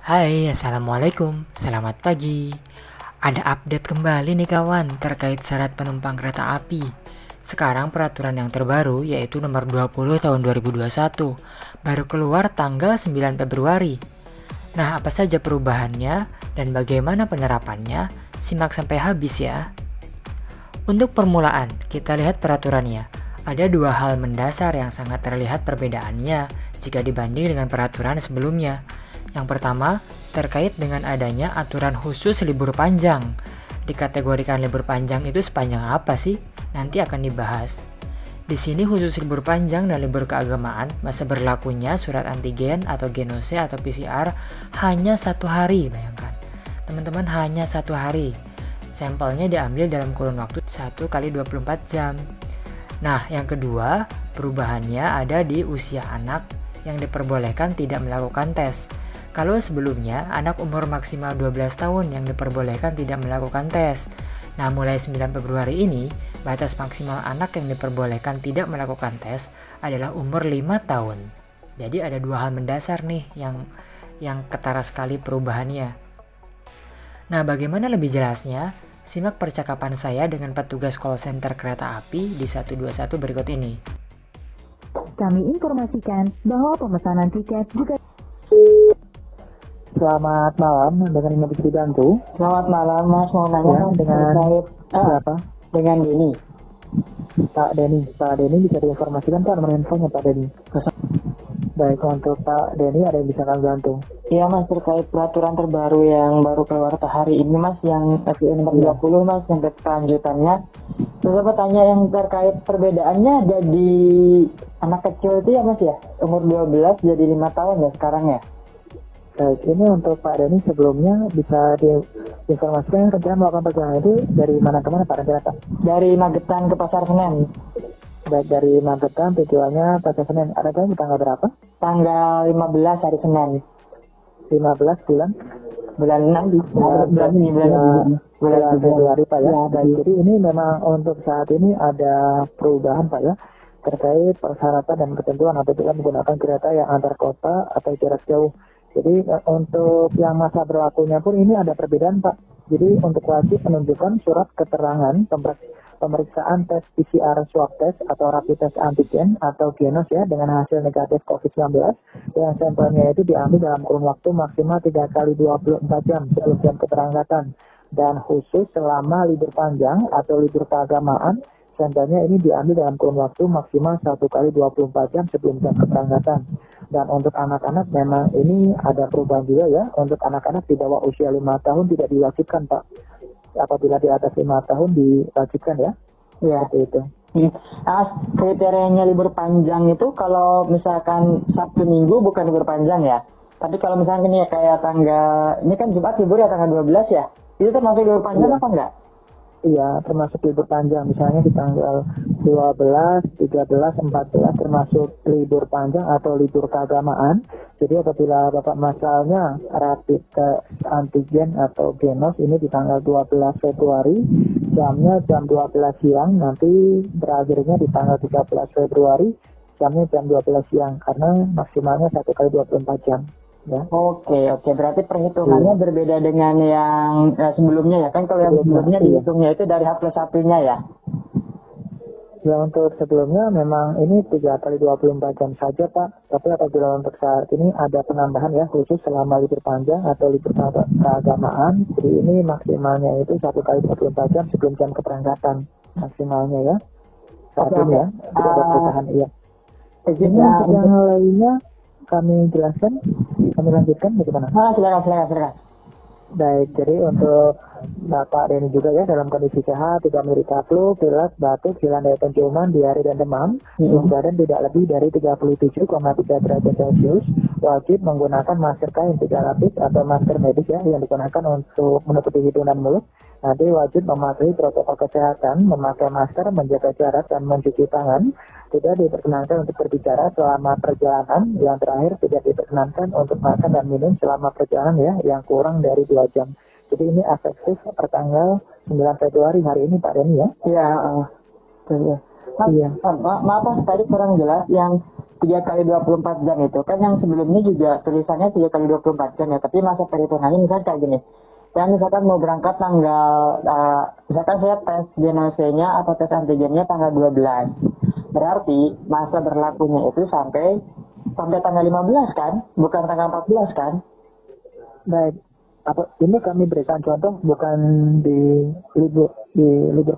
Hai, Assalamualaikum, selamat pagi. Ada update kembali nih kawan terkait syarat penumpang kereta api. Sekarang peraturan yang terbaru yaitu nomor 20 tahun 2021, baru keluar tanggal 9 Februari. Nah, apa saja perubahannya dan bagaimana penerapannya? Simak sampai habis ya. Untuk permulaan, kita lihat peraturannya. Ada dua hal mendasar yang sangat terlihat perbedaannya jika dibanding dengan peraturan sebelumnya. Yang pertama, terkait dengan adanya aturan khusus libur panjang. Dikategorikan libur panjang itu sepanjang apa sih? Nanti akan dibahas. Di sini khusus libur panjang dan libur keagamaan, masa berlakunya surat antigen atau genose atau PCR hanya 1 hari, bayangkan. Teman-teman, hanya 1 hari. Sampelnya diambil dalam kurun waktu 1 kali 24 jam. Nah, yang kedua, perubahannya ada di usia anak yang diperbolehkan tidak melakukan tes. Kalau sebelumnya, anak umur maksimal 12 tahun yang diperbolehkan tidak melakukan tes. Nah, mulai 9 Februari ini, batas maksimal anak yang diperbolehkan tidak melakukan tes adalah umur 5 tahun. Jadi ada dua hal mendasar nih yang ketara sekali perubahannya. Nah, bagaimana lebih jelasnya? Simak percakapan saya dengan petugas call center kereta api di 121 berikut ini. Kami informasikan bahwa pemesanan tiket juga... Selamat malam, dengan ini bisa dibantu. Selamat malam Mas, mau nanya Ya, dengan terkait siapa? dengan Denny. Pak Denny bisa diinformasikan Pak nomor handphonenya Pak Denny. Baik, untuk Pak Denny ada yang bisa kami bantu. Iya Mas, terkait peraturan terbaru yang baru keluar hari ini Mas, yang SIN nomor 20 Mas, yang kelanjutannya. Terus apa tanya yang terkait perbedaannya ada di anak kecil itu ya Mas ya, umur 12 jadi 5 tahun ya sekarang ya. Baik, ini untuk Pak Denny sebelumnya bisa diinformasikan rencana melakukan perjalanan itu dari mana ke mana Pak rencana Pak? Dari Magetan ke Pasar Senen. Baik, dari Magetan tujuannya Pasar Senen. Ada tahu tanggal berapa? Tanggal 15 hari Senin. 15 bulan? Bulan 6 di bulan Februari Pak ya. Ya, Baik, jadi ini memang untuk saat ini ada perubahan Pak ya, terkait persyaratan dan ketentuan apabila menggunakan kereta yang antar kota atau jarak jauh. Jadi untuk yang masa berlakunya pun ini ada perbedaan Pak. Jadi untuk wajib menunjukkan surat keterangan pemeriksaan tes PCR swab test atau rapid test antigen atau genos ya dengan hasil negatif COVID-19 yang sampelnya itu diambil dalam kurun waktu maksimal 3 kali 24 jam sebelum jam keberangkatan, dan khusus selama libur panjang atau libur keagamaan sampelnya ini diambil dalam kurun waktu maksimal 1 kali 24 jam sebelum jam keberangkatan. Dan untuk anak-anak memang ini ada perubahan juga ya. Untuk anak-anak di bawah usia 5 tahun tidak diwajibkan Pak. Apabila di atas 5 tahun diwajibkan ya. Iya. Seperti itu. Kriterianya libur panjang itu kalau misalkan Sabtu Minggu bukan libur panjang ya. Tapi kalau misalkan ini ya kayak ini kan Jumat libur ya tanggal 12 ya. Itu termasuk libur panjang apa enggak? Iya, termasuk libur panjang. Misalnya di tanggal 12, 13, 14 termasuk libur panjang atau libur keagamaan. Jadi apabila Bapak masalnya rapid test antigen atau genos ini di tanggal 12 Februari, jamnya jam 12 siang, nanti berakhirnya di tanggal 13 Februari, jamnya jam 12 siang, karena maksimalnya 1 kali 24 jam. Ya. Oke, berarti perhitungannya berbeda dengan yang sebelumnya ya, kan kalau yang sebelumnya dihitungnya itu dari H+1-nya ya? Ya, untuk sebelumnya memang ini 3 kali 24 jam saja Pak, tapi apabila untuk saat ini ada penambahan ya, khusus selama libur panjang atau libur keagamaan, jadi ini maksimalnya itu 1 kali 24 jam sebelum jam keberangkatan maksimalnya ya, saat ini ya, tidak ada perubahan iya. Ini untuk yang lainnya kami jelaskan, kami lanjutkan bagaimana? Silakan. Baik, jadi untuk Bapak Denny juga ya dalam kondisi sehat, tidak menderita flu, pilek, batuk, hilang daya penciuman, diare dan demam, suhu badan tidak lebih dari 37,3 derajat Celcius, wajib menggunakan masker kain 3 lapis atau masker medis ya yang digunakan untuk menutupi hidung dan mulut. Nanti wajib mematuhi protokol kesehatan, memakai masker, menjaga jarak dan mencuci tangan. Tidak diperkenankan untuk berbicara selama perjalanan. Yang terakhir, tidak diperkenankan untuk makan dan minum selama perjalanan ya yang kurang dari 2 jam. Jadi ini efektif pertanggal 9 Februari hari ini Pak Denny ya. Iya, Mas, Iya. maaf Mas, tadi kurang jelas yang 3 kali 24 jam itu kan, yang sebelumnya juga tulisannya 3 kali 24 jam ya, tapi masa perhitungannya misalnya kayak gini. Yang misalkan mau berangkat tanggal, misalkan saya tes genose-nya atau tes antigennya tanggal 12. Berarti masa berlakunya itu sampai tanggal 15 kan, bukan tanggal 14 kan? Baik. Ini kami berikan contoh bukan di libur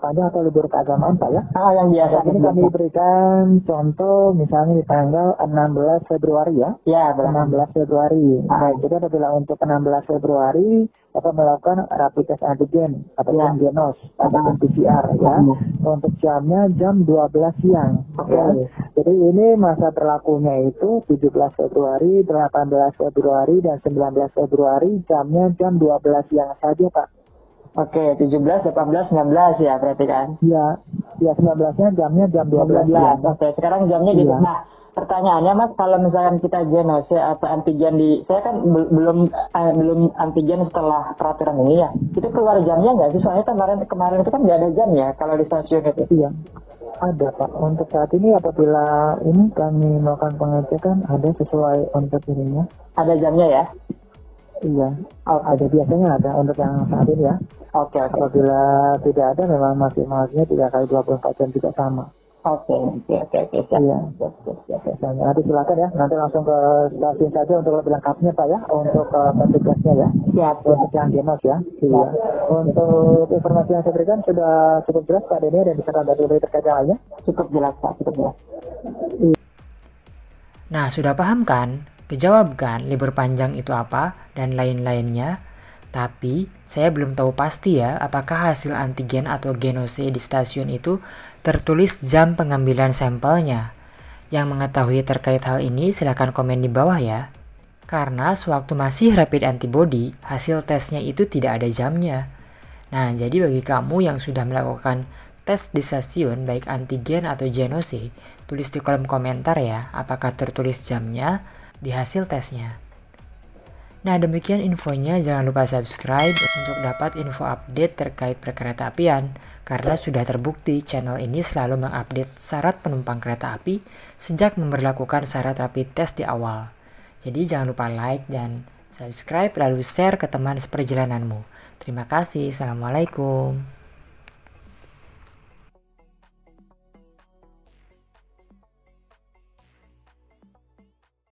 panjang atau libur keagamaan Pak ya. Yang biasa. Ini kami berikan contoh misalnya di tanggal 16 Februari ya. Ya, benar. 16 Februari. Baik, jadi apabila untuk 16 Februari akan melakukan rapid test antigen ataupun genos ataupun PCR ya. Untuk jamnya jam 12 siang. Ya. Jadi ini masa berlakunya itu 17 Februari, 18 Februari dan 19 Februari jamnya jam 12 siang saja Pak. Oke, 17, 18, 19 ya berarti kan? Ya, 19-nya jamnya jam 12 siang. Oke, sekarang jamnya gitu. Iya. Nah, pertanyaannya Mas, kalau misalkan kita genose atau antigen saya kan belum antigen setelah peraturan ini ya. Itu keluar jamnya nggak sih? Soalnya kemarin itu kan nggak ada jam ya kalau di stasiun itu. Iya. Ada Pak. Untuk saat ini apabila ini kami melakukan pengecekan ada sesuai untuk ininya. Ada jamnya ya? Iya. Ada, biasanya ada untuk yang saat ini ya. Oke. Apabila tidak ada memang maksimalnya 3 kali 24 jam juga sama. Oke. Iya. Nanti silakan ya. Nanti langsung ke stasiun saja untuk lebih lengkapnya Pak ya. Untuk petugasnya ya. Siap. Untuk yang genos ya. Iya. Untuk informasi yang saya berikan sudah cukup jelas Pak Denny dan bisa tambah lebih terkait yang lainnya. Cukup jelas Pak, cukup jelas. Nah, sudah paham kan? Kejawab kan libur panjang itu apa dan lain-lainnya? Tapi saya belum tahu pasti ya apakah hasil antigen atau genose di stasiun itu tertulis jam pengambilan sampelnya. Yang mengetahui terkait hal ini silahkan komen di bawah ya. Karena sewaktu masih rapid antibody, hasil tesnya itu tidak ada jamnya. Nah, jadi bagi kamu yang sudah melakukan tes di stasiun baik antigen atau genose, tulis di kolom komentar ya apakah tertulis jamnya di hasil tesnya. Nah, demikian infonya. Jangan lupa subscribe untuk dapat info update terkait perkereta apian, karena sudah terbukti channel ini selalu mengupdate syarat penumpang kereta api sejak memberlakukan syarat rapid test di awal. Jadi jangan lupa like dan subscribe lalu share ke teman seperjalananmu. Terima kasih. Assalamualaikum.